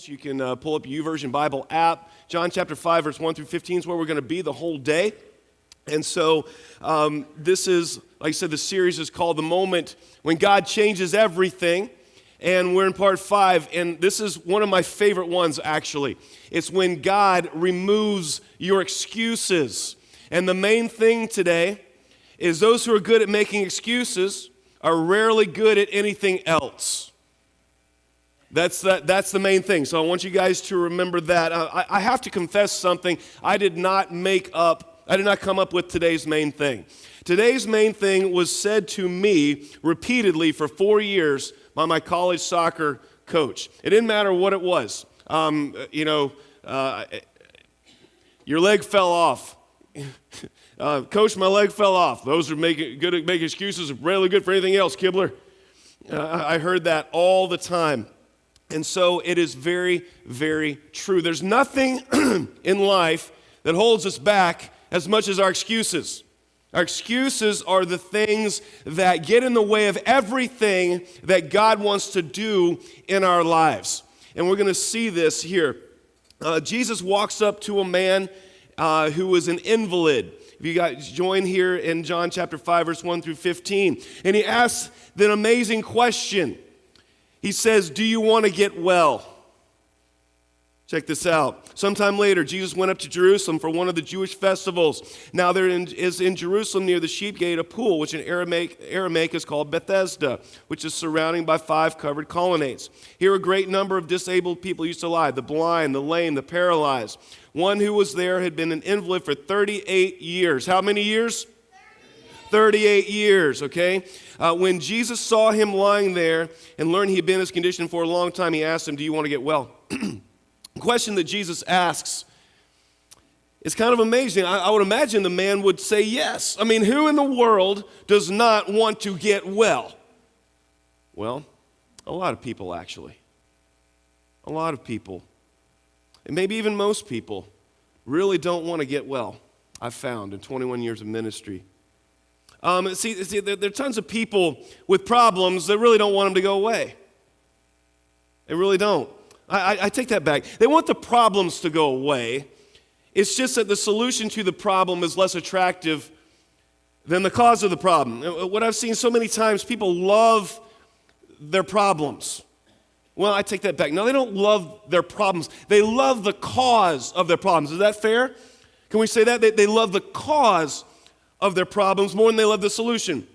You can pull up your YouVersion Bible app. John chapter 5, verse 1 through 15 is where we're going to be the whole day. And so this is, like I said, the series is called The Moment When God Changes Everything. And we're in part 5, and this is one of my favorite ones, actually. It's when God removes your excuses. And the main thing today is those who are good at making excuses are rarely good at anything else. That's the main thing. So I want you guys to remember that. I have to confess something. I did not come up with today's main thing. Today's main thing was said to me repeatedly for 4 years by my college soccer coach. It didn't matter what it was. Your leg fell off. Coach, my leg fell off. Those are good at making excuses are rarely good for anything else, Kibler. I heard that all the time. And so it is very, very true. There's nothing in life that holds us back as much as our excuses. Our excuses are the things that get in the way of everything that God wants to do in our lives. And we're going to see this here. Jesus walks up to a man who was an invalid. If you guys join here in John chapter 5, verse 1 through 15. And he asks an amazing question. He says, "Do you want to get well?" Check this out. Sometime later, Jesus went up to Jerusalem for one of the Jewish festivals. Now there is in Jerusalem near the sheep gate a pool, which in Aramaic is called Bethesda, which is surrounded by 5 covered colonnades. Here a great number of disabled people used to lie, the blind, the lame, the paralyzed. One who was there had been an invalid for 38 years. How many years? 38 years, okay? When Jesus saw him lying there and learned he had been in his condition for a long time, he asked him, "Do you want to get well?" The question that Jesus asks is kind of amazing. I would imagine the man would say yes. I mean, who in the world does not want to get well? Well, a lot of people, actually. A lot of people. And maybe even most people really don't want to get well, I've found in 21 years of ministry. See, there are tons of people with problems that really don't want them to go away. They really don't. I take that back. They want the problems to go away. It's just that the solution to the problem is less attractive than the cause of the problem. What I've seen so many times, people love their problems. Well, I take that back. No, they don't love their problems. They love the cause of their problems. Is that fair? Can we say that? They love the cause of their problems more than they love the solution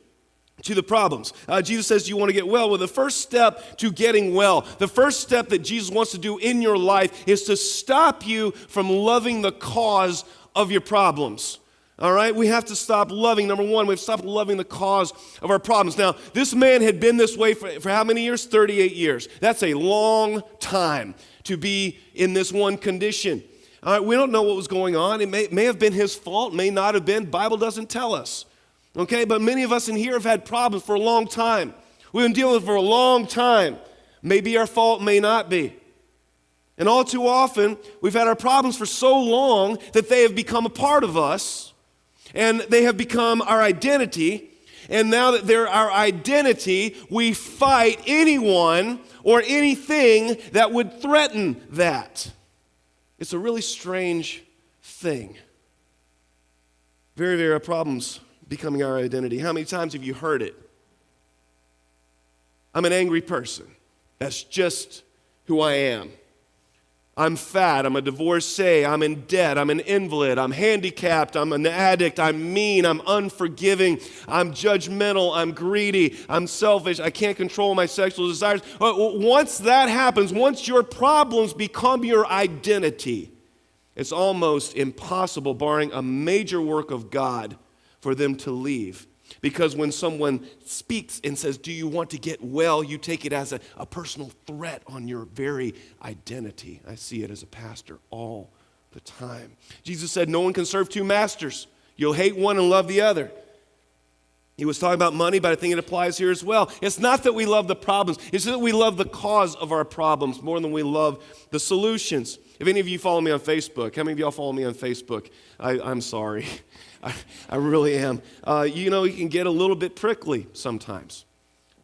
to the problems. Jesus says, "Do you want to get well?" Well, the first step to getting well, the first step that Jesus wants to do in your life is to stop you from loving the cause of your problems. All right? We have to stop loving. Number one, we have to stop loving the cause of our problems. Now, this man had been this way for how many years? 38 years. That's a long time to be in this one condition. All right, we don't know what was going on. It may have been his fault, may not have been. Bible doesn't tell us. Okay, but many of us in here have had problems for a long time. We've been dealing with it for a long time. Maybe our fault, may not be. And all too often, we've had our problems for so long that they have become a part of us, and they have become our identity. And now that they're our identity, we fight anyone or anything that would threaten that. It's a really strange thing. Very, very our problems becoming our identity. How many times have you heard it? I'm an angry person. That's just who I am. I'm fat. I'm a divorcee. I'm in debt. I'm an invalid. I'm handicapped. I'm an addict. I'm mean. I'm unforgiving. I'm judgmental. I'm greedy. I'm selfish. I can't control my sexual desires. Once that happens, once your problems become your identity, it's almost impossible, barring a major work of God, for them to leave. Because when someone speaks and says, "Do you want to get well?" you take it as a personal threat on your very identity. I see it as a pastor all the time. Jesus said, "No one can serve 2 masters. You'll hate one and love the other." He was talking about money, but I think it applies here as well. It's not that we love the problems. It's that we love the cause of our problems more than we love the solutions. If any of you follow me on Facebook, how many of y'all follow me on Facebook? I'm sorry. I really am. You can get a little bit prickly sometimes.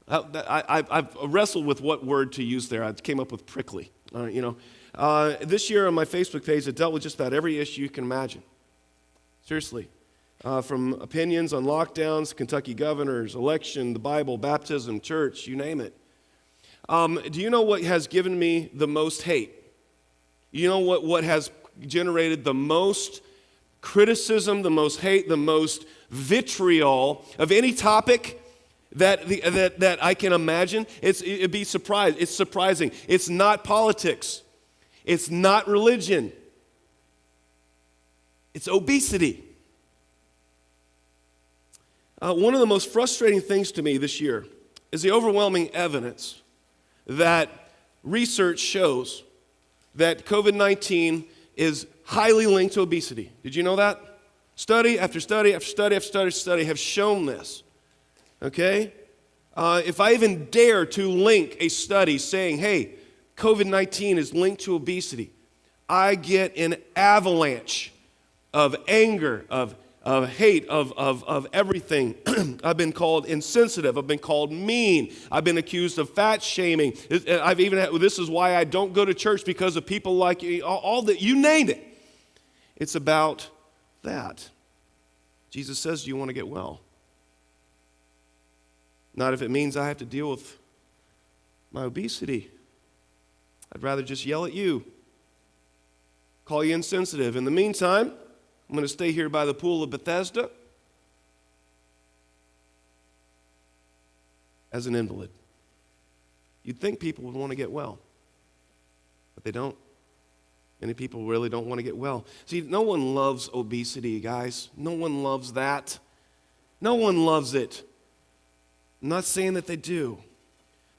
I've wrestled with what word to use there. I came up with prickly. This year on my Facebook page, it dealt with just about every issue you can imagine. Seriously. From opinions on lockdowns, Kentucky governors, election, the Bible, baptism, church, you name it. Do you know what has given me the most hate? You know what has generated the most criticism, the most hate, the most vitriol of any topic that I can imagine? It'd be surprised. It's surprising. It's not politics. It's not religion. It's obesity. One of the most frustrating things to me this year is the overwhelming evidence that research shows that COVID-19 is highly linked to obesity. Did you know that? Study after study after study after study have shown this. Okay? If I even dare to link a study saying, hey, COVID-19 is linked to obesity, I get an avalanche of anger, of hate, of everything. I've been called insensitive. I've been called mean. I've been accused of fat shaming. This is why I don't go to church, because of people like you, all that, you name it. It's about that. Jesus says, do you want to get well? Not if it means I have to deal with my obesity. I'd rather just yell at you, call you insensitive. In the meantime, I'm going to stay here by the pool of Bethesda as an invalid. You'd think people would want to get well, but they don't. Many people really don't want to get well. See, no one loves obesity, guys. No one loves that. No one loves it. I'm not saying that they do,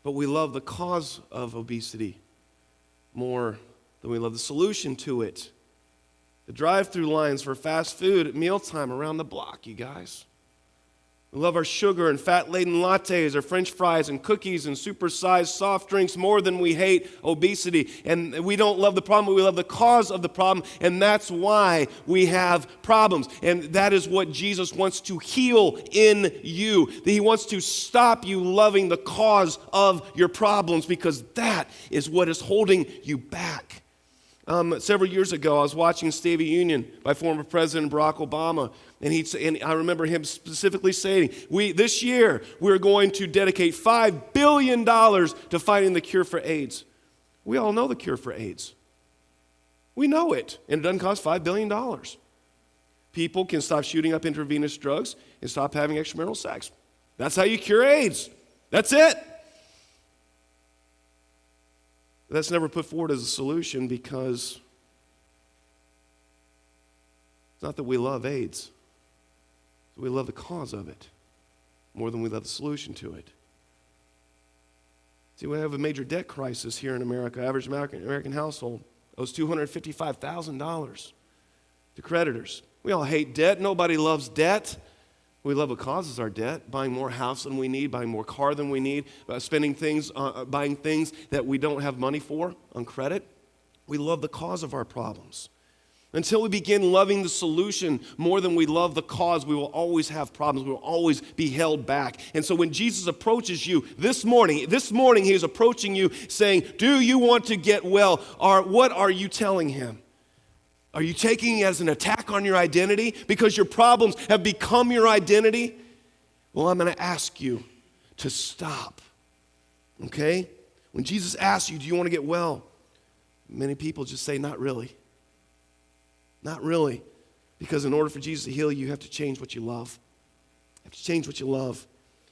but we love the cause of obesity more than we love the solution to it. The drive-through lines for fast food at mealtime around the block, you guys. We love our sugar and fat-laden lattes, our French fries and cookies and supersized soft drinks more than we hate obesity. And we don't love the problem, but we love the cause of the problem, and that's why we have problems. And that is what Jesus wants to heal in you. He wants to stop you loving the cause of your problems, because that is what is holding you back. Several years ago, I was watching State of the Union by former President Barack Obama, and I remember him specifically saying, this year, we're going to dedicate $5 billion to finding the cure for AIDS. We all know the cure for AIDS. We know it, and it doesn't cost $5 billion. People can stop shooting up intravenous drugs and stop having extramarital sex. That's how you cure AIDS. That's it. That's never put forward as a solution, because it's not that we love AIDS. We love the cause of it more than we love the solution to it. See, we have a major debt crisis here in America. Average American household owes $255,000 to creditors. We all hate debt. Nobody loves debt. We love what causes our debt: buying more house than we need, buying more car than we need, buying things that we don't have money for on credit. We love the cause of our problems. Until we begin loving the solution more than we love the cause, we will always have problems. We will always be held back. And so when Jesus approaches you this morning he is approaching you saying, do you want to get well? Or what are you telling him? Are you taking it as an attack on your identity because your problems have become your identity? Well, I'm going to ask you to stop, okay? When Jesus asks you, do you want to get well? Many people just say, not really. Not really. Because in order for Jesus to heal you, you have to change what you love. You have to change what you love.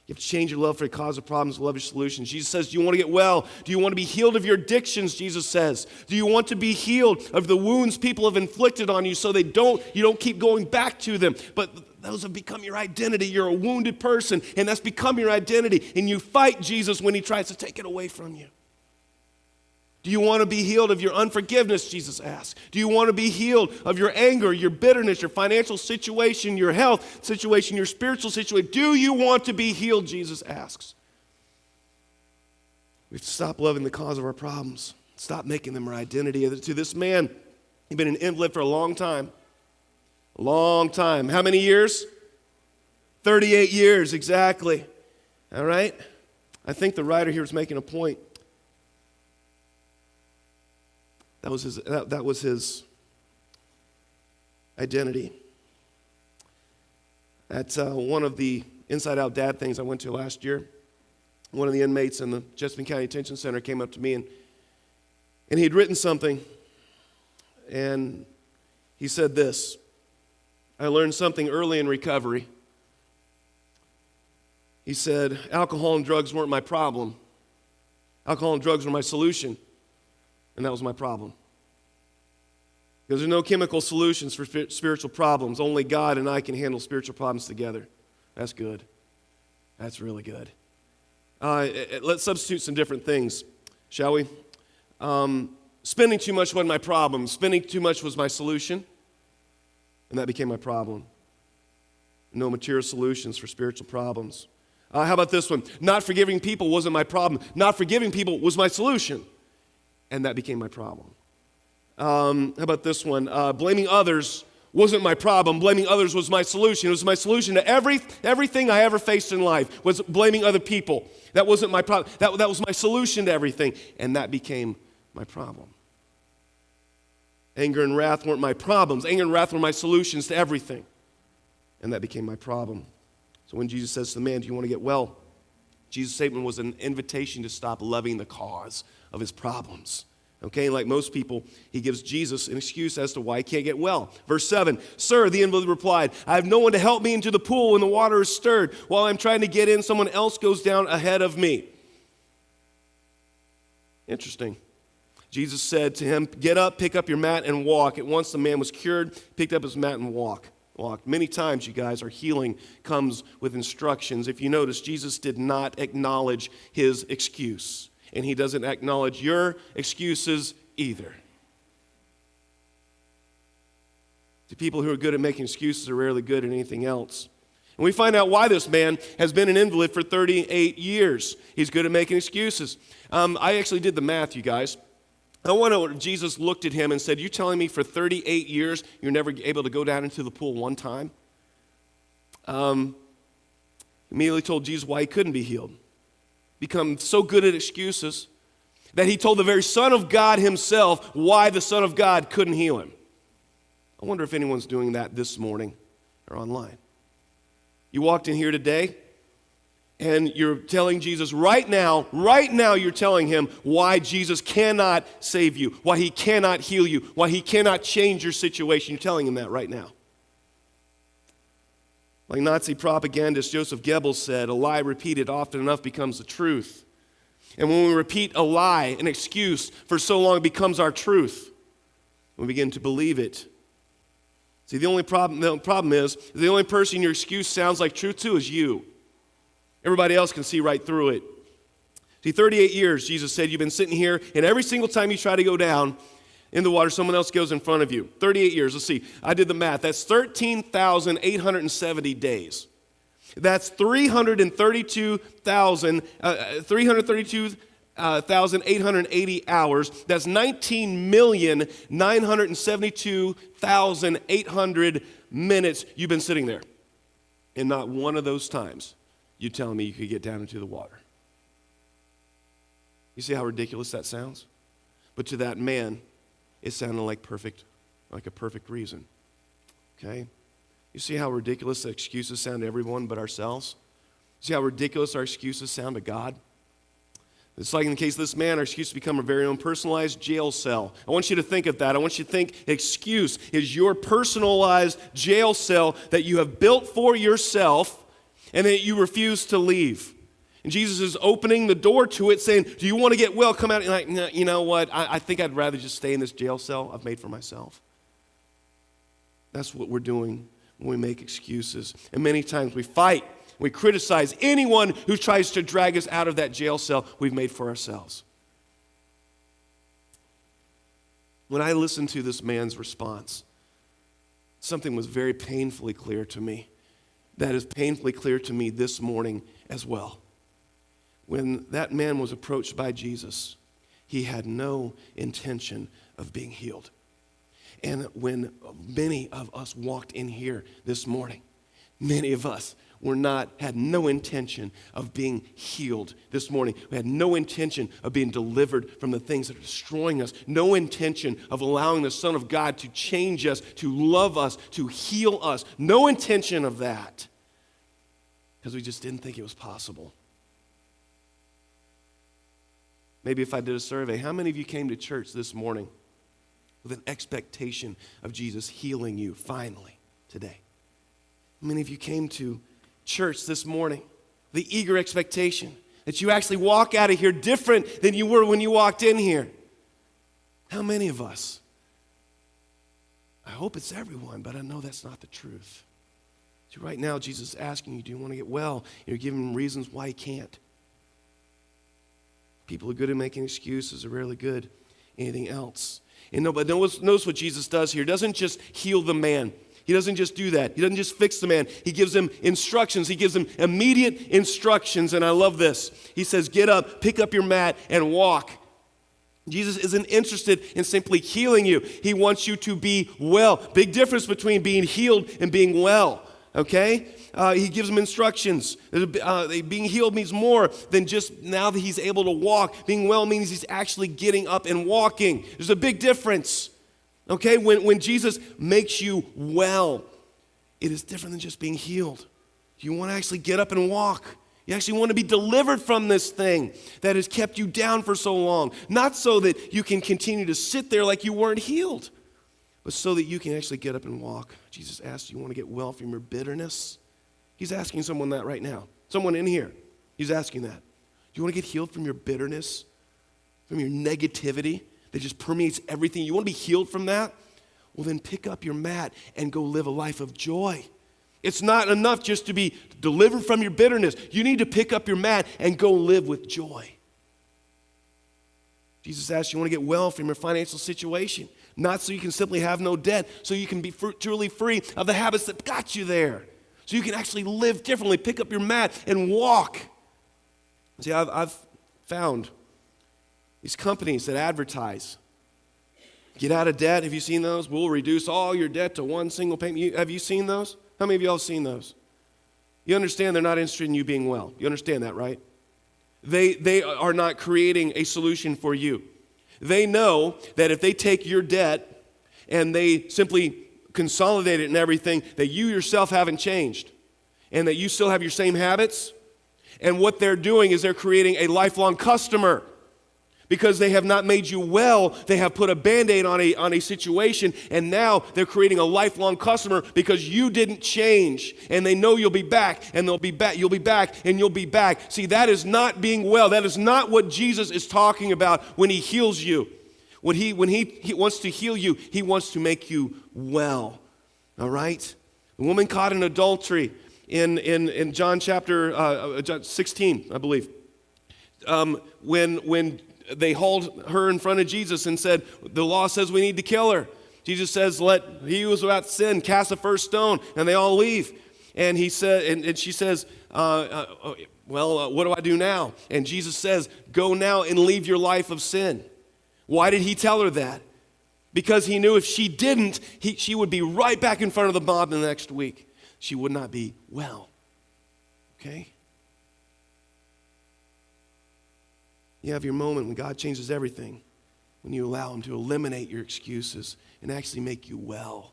You have to change your love for the cause of problems, love your solutions. Jesus says, do you want to get well? Do you want to be healed of your addictions, Jesus says? Do you want to be healed of the wounds people have inflicted on you so you don't keep going back to them? But those have become your identity. You're a wounded person, and that's become your identity. And you fight Jesus when he tries to take it away from you. Do you want to be healed of your unforgiveness, Jesus asks? Do you want to be healed of your anger, your bitterness, your financial situation, your health situation, your spiritual situation? Do you want to be healed, Jesus asks? We have to stop loving the cause of our problems. Stop making them our identity. To this man, he'd been an invalid for a long time. A long time. How many years? 38 years, exactly. All right? I think the writer here is making a point. That was his identity. At one of the Inside Out Dad things I went to last year, one of the inmates in the Chesapeake County Detention Center came up to me and he'd written something, and he said this: I learned something early in recovery. He said, alcohol and drugs weren't my problem. Alcohol and drugs were my solution, and that was my problem. Because there are no chemical solutions for spiritual problems. Only God and I can handle spiritual problems together. That's good. That's really good. Let's substitute some different things, shall we? Spending too much wasn't my problem. Spending too much was my solution, and that became my problem. No material solutions for spiritual problems. How about this one? Not forgiving people wasn't my problem. Not forgiving people was my solution, and that became my problem. How about this one? Blaming others wasn't my problem. Blaming others was my solution. It was my solution to everything I ever faced in life was blaming other people. That wasn't my problem. That was my solution to everything, and that became my problem. Anger and wrath weren't my problems. Anger and wrath were my solutions to everything, and that became my problem. So when Jesus says to the man, do you want to get well? Jesus' statement was an invitation to stop loving the cause of his problems. Okay, and like most people, he gives Jesus an excuse as to why he can't get well. Verse 7, Sir, the invalid replied, I have no one to help me into the pool when the water is stirred. While I'm trying to get in, someone else goes down ahead of me. Interesting. Jesus said to him, get up, pick up your mat, and walk. At once the man was cured, picked up his mat, and walked. Many times, you guys, our healing comes with instructions. If you notice, Jesus did not acknowledge his excuse. And he doesn't acknowledge your excuses either. The people who are good at making excuses are rarely good at anything else. And we find out why this man has been an invalid for 38 years. He's good at making excuses. I actually did the math, you guys. I wonder if Jesus looked at him and said, you're telling me for 38 years you're never able to go down into the pool one time? Immediately told Jesus why he couldn't be healed. Become so good at excuses that he told the very Son of God himself why the Son of God couldn't heal him. I wonder if anyone's doing that this morning or online. You walked in here today and you're telling Jesus right now you're telling him why Jesus cannot save you, why he cannot heal you, why he cannot change your situation. You're telling him that right now. Like Nazi propagandist Joseph Goebbels said, a lie repeated often enough becomes the truth. And when we repeat a lie, an excuse for so long, it becomes our truth. We begin to believe it. See, the problem is, the only person your excuse sounds like truth to is you. Everybody else can see right through it. See, 38 years, Jesus said, you've been sitting here, and every single time you try to go down in the water, someone else goes in front of you. 38 years, let's see. I did the math. That's 13,870 days. That's 332,880 hours. That's 19,972,800 minutes you've been sitting there. And not one of those times you telling me you could get down into the water. You see how ridiculous that sounds? But to that man, it sounded like a perfect reason. Okay? You see how ridiculous the excuses sound to everyone but ourselves? See how ridiculous our excuses sound to God? It's like in the case of this man, our excuses become a very own personalized jail cell. I want you to think of that. I want you to think excuse is your personalized jail cell that you have built for yourself and that you refuse to leave. And Jesus is opening the door to it, saying, do you want to get well? Come out. And like, no, you know what? I think I'd rather just stay in this jail cell I've made for myself. That's what we're doing when we make excuses. And many times we fight. We criticize anyone who tries to drag us out of that jail cell we've made for ourselves. When I listened to this man's response, something was very painfully clear to me. That is painfully clear to me this morning as well. When that man was approached by Jesus, he had no intention of being healed. And when many of us walked in here this morning, Many of us had no intention of being healed this morning. We had no intention of being delivered from the things that are destroying us. No intention of allowing the Son of God to change us, to love us, to heal us. No intention of that. Because we just didn't think it was possible. Maybe if I did a survey, how many of you came to church this morning with an expectation of Jesus healing you finally today? How many of you came to church this morning, the eager expectation that you actually walk out of here different than you were when you walked in here? How many of us? I hope it's everyone, but I know that's not the truth. So right now, Jesus is asking you, do you want to get well? You're giving him reasons why he can't. People are good at making excuses, are rarely good at anything else. But notice what Jesus does here. He doesn't just heal the man. He doesn't just do that. He doesn't just fix the man. He gives him instructions. He gives him immediate instructions, and I love this. He says, get up, pick up your mat, and walk. Jesus isn't interested in simply healing you. He wants you to be well. Big difference between being healed and being well, okay? He gives him instructions. Being healed means more than just now that he's able to walk. Being well means he's actually getting up and walking. There's a big difference. Okay, when Jesus makes you well, it is different than just being healed. You want to actually get up and walk. You actually want to be delivered from this thing that has kept you down for so long. Not so that you can continue to sit there like you weren't healed, but so that you can actually get up and walk. Jesus asks, you want to get well from your bitterness? He's asking someone that right now. Someone in here, he's asking that. Do you want to get healed from your bitterness, from your negativity that just permeates everything? You want to be healed from that? Well, then pick up your mat and go live a life of joy. It's not enough just to be delivered from your bitterness. You need to pick up your mat and go live with joy. Jesus asks, you want to get well from your financial situation, not so you can simply have no debt, so you can be truly free of the habits that got you there, so you can actually live differently. Pick up your mat and walk. See, I've found these companies that advertise, get out of debt. Have you seen those? We'll reduce all your debt to one single payment. Have you seen those? How many of y'all have seen those? You understand they're not interested in you being well. You understand that, right? They are not creating a solution for you. They know that if they take your debt and they simply consolidate it and everything, that you yourself haven't changed and that you still have your same habits. And what they're doing is they're creating a lifelong customer. Because they have not made you well, they have put a Band-Aid on a situation, and now they're creating a lifelong customer because you didn't change. And they know you'll be back, and they'll be back, you'll be back, and you'll be back. See, that is not being well. That is not what Jesus is talking about when he heals you. When he wants to heal you, he wants to make you well. All right? The woman caught in adultery in John chapter 16, I believe. When they hauled her in front of Jesus and said, the law says we need to kill her. Jesus says, let he who is without sin cast the first stone, and they all leave. And he said, and she says, what do I do now? And Jesus says, go now and leave your life of sin. Why did he tell her that? Because he knew if she didn't, she would be right back in front of the mob the next week. She would not be well. Okay? You have your moment when God changes everything, when you allow him to eliminate your excuses and actually make you well.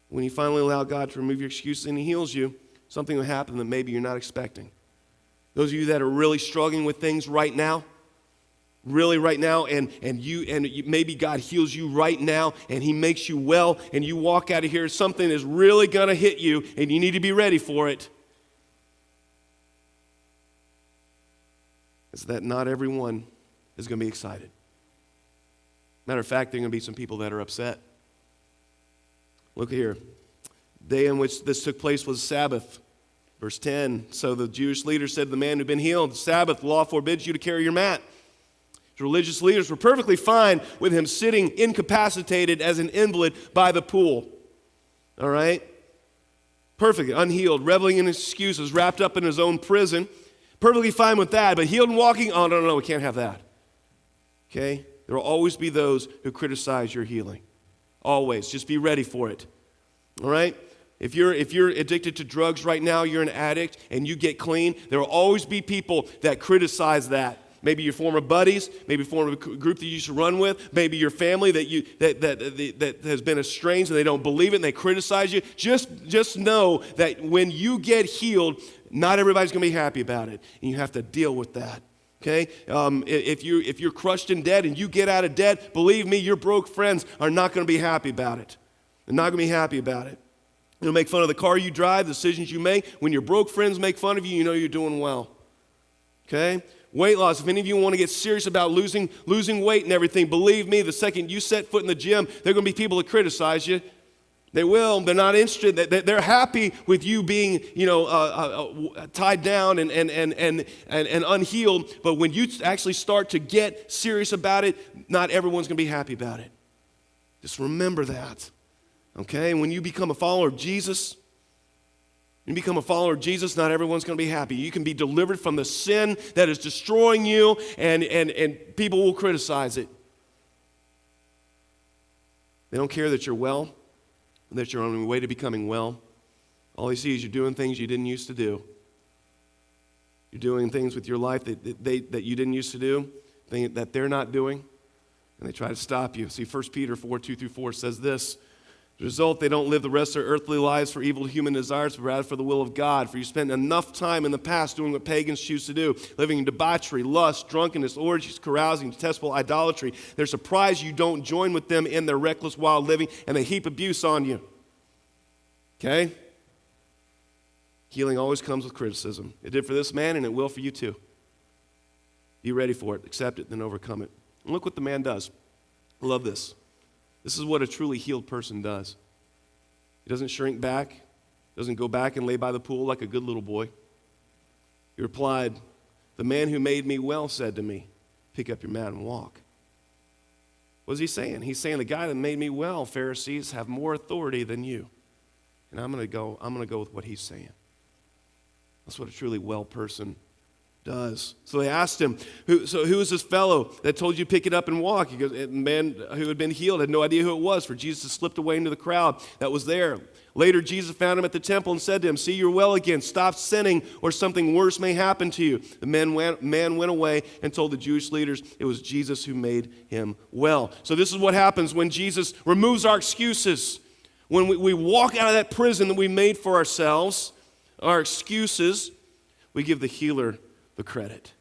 When you finally allow God to remove your excuses and he heals you, something will happen that maybe you're not expecting. Those of you that are really struggling with things right now, and maybe God heals you right now and he makes you well and you walk out of here, something is really going to hit you and you need to be ready for it. Is that not everyone is going to be excited. Matter of fact, there are going to be some people that are upset. Look here. The day in which this took place was Sabbath. Verse 10, so the Jewish leaders said to the man who'd been healed, Sabbath, the law forbids you to carry your mat. The religious leaders were perfectly fine with him sitting incapacitated as an invalid by the pool. All right? Perfect, unhealed, reveling in his excuses, wrapped up in his own prison. Perfectly fine with that, but healed and walking, oh, no, we can't have that. Okay? There will always be those who criticize your healing. Always. Just be ready for it. All right? If you're addicted to drugs right now, you're an addict, and you get clean, there will always be people that criticize that. Maybe your former buddies, maybe former group that you used to run with, maybe your family that has been estranged and they don't believe it and they criticize you. Just know that when you get healed, not everybody's going to be happy about it, and you have to deal with that. Okay? If you're crushed in debt and you get out of debt, believe me, your broke friends are not going to be happy about it. They're not going to be happy about it. They'll make fun of the car you drive, the decisions you make. When your broke friends make fun of you, you know you're doing well. Okay? Weight loss. If any of you want to get serious about losing weight and everything, believe me, the second you set foot in the gym, there are going to be people that criticize you. They will. They're not interested. They're happy with you being, tied down and unhealed. But when you actually start to get serious about it, not everyone's going to be happy about it. Just remember that. Okay? When you become a follower of Jesus, not everyone's going to be happy. You can be delivered from the sin that is destroying you, and people will criticize it. They don't care that you're well, that you're on your way to becoming well. All they see is you're doing things you didn't used to do. You're doing things with your life that you didn't used to do, that they're not doing, and they try to stop you. See, 1 Peter 4:2-4 says this. The result, they don't live the rest of their earthly lives for evil human desires, but rather for the will of God. For you spent enough time in the past doing what pagans choose to do, living in debauchery, lust, drunkenness, orgies, carousing, detestable idolatry. They're surprised you don't join with them in their reckless, wild living, and they heap abuse on you. Okay? Healing always comes with criticism. It did for this man, and it will for you too. Be ready for it, accept it, then overcome it. And look what the man does. I love this. This is what a truly healed person does. He doesn't shrink back, doesn't go back and lay by the pool like a good little boy. He replied, "The man who made me well said to me, pick up your mat and walk." What is he saying? He's saying the guy that made me well, Pharisees, have more authority than you. And I'm going to go with what he's saying. That's what a truly well person does. So they asked him, who is this fellow that told you to pick it up and walk? He goes, the man who had been healed had no idea who it was, for Jesus had slipped away into the crowd that was there. Later, Jesus found him at the temple and said to him, "See, you're well again. Stop sinning, or something worse may happen to you." The man went away and told the Jewish leaders it was Jesus who made him well. So this is what happens when Jesus removes our excuses. When we walk out of that prison that we made for ourselves, our excuses, we give the healer the credit.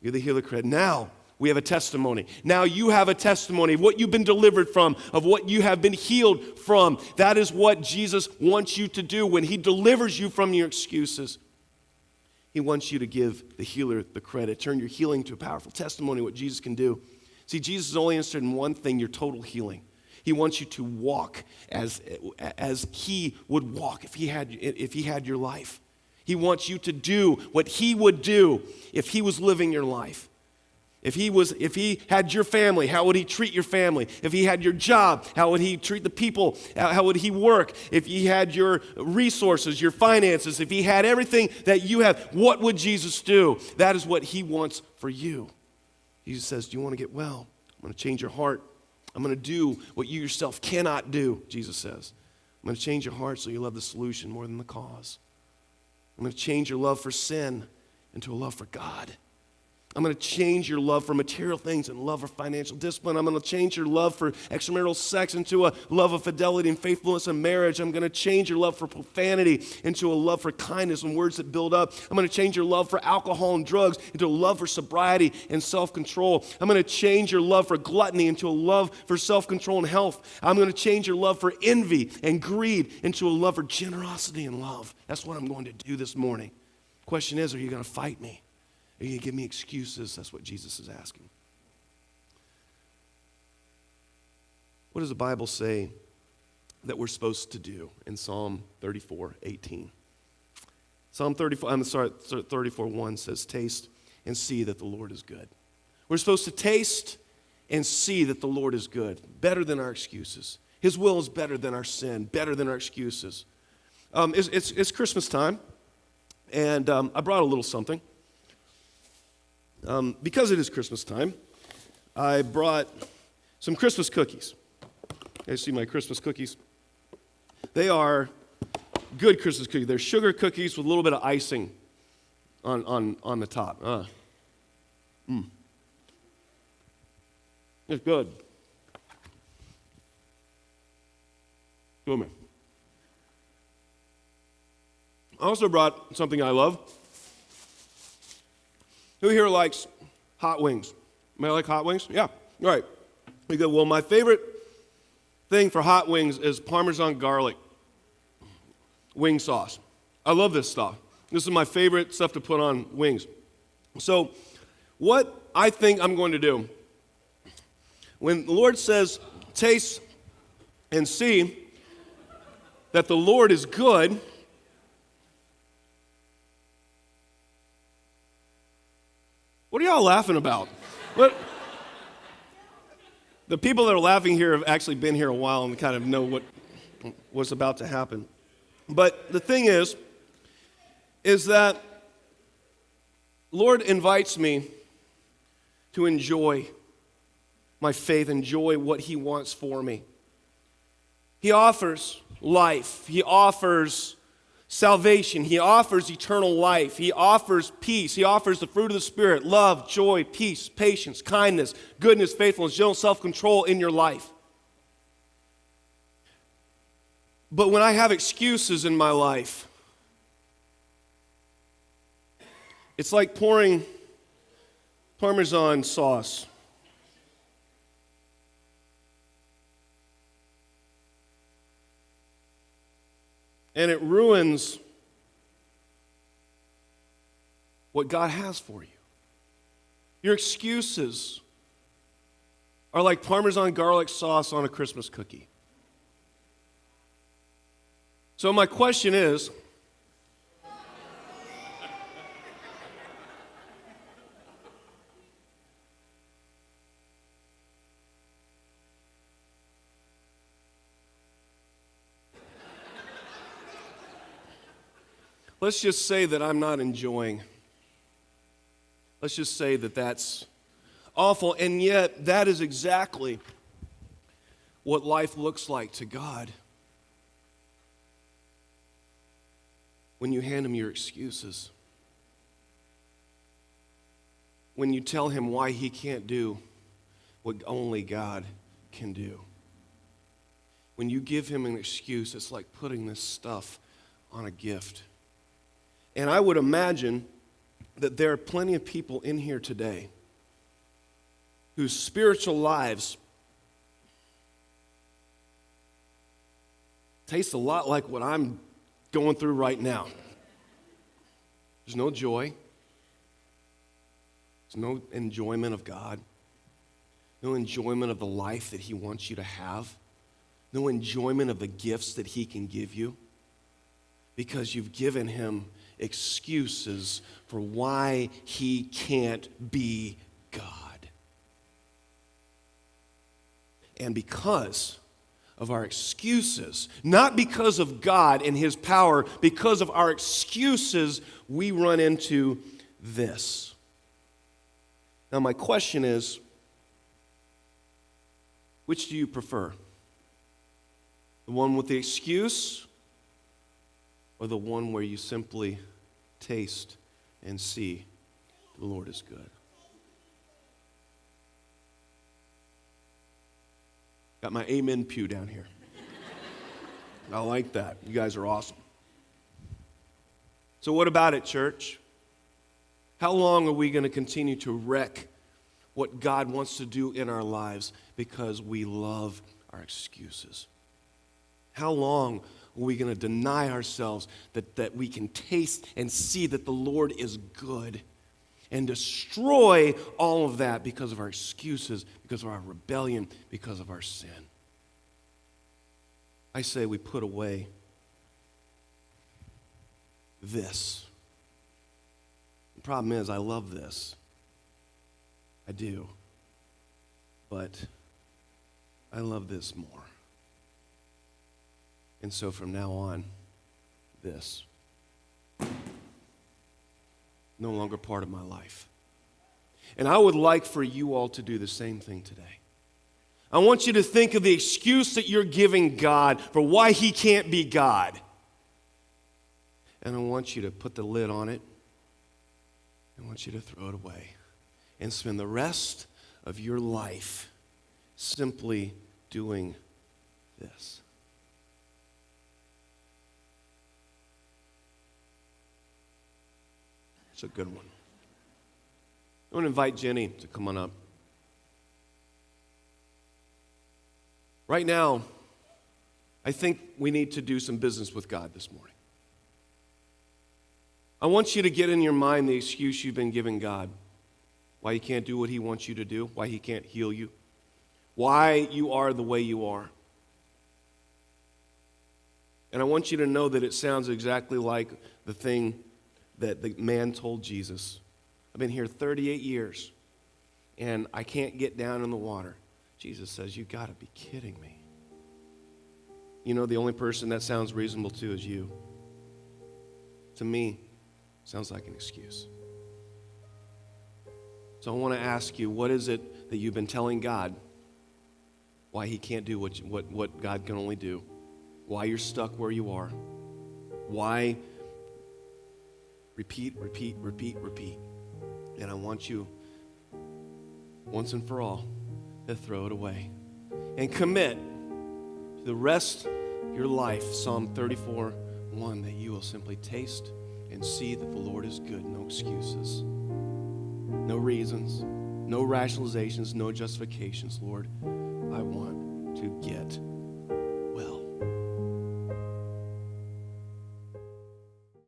Give the healer credit. Now we have a testimony. Now you have a testimony of what you've been delivered from, of what you have been healed from. That is what Jesus wants you to do when he delivers you from your excuses. He wants you to give the healer the credit. Turn your healing to a powerful testimony of what Jesus can do. See, Jesus is only interested in one thing, your total healing. He wants you to walk as he would walk if he had your life. He wants you to do what he would do if he was living your life. If he had your family, how would he treat your family? If he had your job, how would he treat the people? How would he work? If he had your resources, your finances, if he had everything that you have, what would Jesus do? That is what he wants for you. Jesus says, "Do you want to get well? I'm going to change your heart. I'm going to do what you yourself cannot do," Jesus says. "I'm going to change your heart so you love the solution more than the cause. I'm going to change your love for sin into a love for God. I'm going to change your love for material things and love for financial discipline. I'm going to change your love for extramarital sex into a love of fidelity and faithfulness in marriage. I'm going to change your love for profanity into a love for kindness and words that build up. I'm going to change your love for alcohol and drugs into a love for sobriety and self-control. I'm going to change your love for gluttony into a love for self-control and health. I'm going to change your love for envy and greed into a love for generosity and love." That's what I'm going to do this morning. Question is, are you going to fight me? Are you going to give me excuses? That's what Jesus is asking. What does the Bible say that we're supposed to do in Psalm 34:18? Psalm 34:1 says, "Taste and see that the Lord is good." We're supposed to taste and see that the Lord is good, better than our excuses. His will is better than our sin, better than our excuses. It's Christmas time, and I brought a little something. Because it is Christmas time, I brought some Christmas cookies. You guys see my Christmas cookies? They are good Christmas cookies. They're sugar cookies with a little bit of icing on the top. It's good. Good, man. I also brought something I love. Who here likes hot wings? Anybody like hot wings? Yeah. All right. We go, well, my favorite thing for hot wings is Parmesan garlic wing sauce. I love this stuff. This is my favorite stuff to put on wings. So what I think I'm going to do, when the Lord says, taste and see that the Lord is good, what are y'all laughing about? What? The people that are laughing here have actually been here a while and kind of know what's about to happen. But the thing is that Lord invites me to enjoy my faith, enjoy what He wants for me. He offers life. He offers salvation. He offers eternal life. He offers peace. He offers the fruit of the Spirit, love, joy, peace, patience, kindness, goodness, faithfulness, gentleness, self-control in your life. But when I have excuses in my life, it's like pouring Parmesan sauce and it ruins what God has for you. Your excuses are like Parmesan garlic sauce on a Christmas cookie. So my question is, let's just say that I'm not enjoying. Let's just say that that's awful, and yet that is exactly what life looks like to God. When you hand Him your excuses, when you tell Him why He can't do what only God can do. When you give Him an excuse, it's like putting this stuff on a gift. And I would imagine that there are plenty of people in here today whose spiritual lives taste a lot like what I'm going through right now. There's no joy. There's no enjoyment of God. No enjoyment of the life that He wants you to have. No enjoyment of the gifts that He can give you. Because you've given Him excuses for why He can't be God. And because of our excuses, not because of God and His power, because of our excuses, we run into this. Now, my question is, which do you prefer? The one with the excuse, or the one where you simply taste and see the Lord is good? Got my amen pew down here. I like that. You guys are awesome. So what about it, church? How long are we going to continue to wreck what God wants to do in our lives because we love our excuses? How long are we going to deny ourselves that we can taste and see that the Lord is good and destroy all of that because of our excuses, because of our rebellion, because of our sin? I say we put away this. The problem is, I love this. I do. But I love this more. And so from now on, this. No longer part of my life. And I would like for you all to do the same thing today. I want you to think of the excuse that you're giving God for why He can't be God. and I want you to put the lid on it. I want you to throw it away and spend the rest of your life simply doing this. It's a good one. I want to invite Jenny to come on up. Right now, I think we need to do some business with God this morning. I want you to get in your mind the excuse you've been giving God. Why you can't do what he wants you to do. Why he can't heal you. Why you are the way you are. And I want you to know that it sounds exactly like the thing that the man told Jesus. I've been here 38 years, and I can't get down in the water. Jesus says, you got to be kidding me. You know, the only person that sounds reasonable to is you. To me, sounds like an excuse. So I want to ask you, what is it that you've been telling God why he can't do what God can only do? Why you're stuck where you are? Why repeat. And I want you, once and for all, to throw it away. And commit to the rest of your life, Psalm 34:1, that you will simply taste and see that the Lord is good. No excuses, no reasons, no rationalizations, no justifications. Lord, I want to get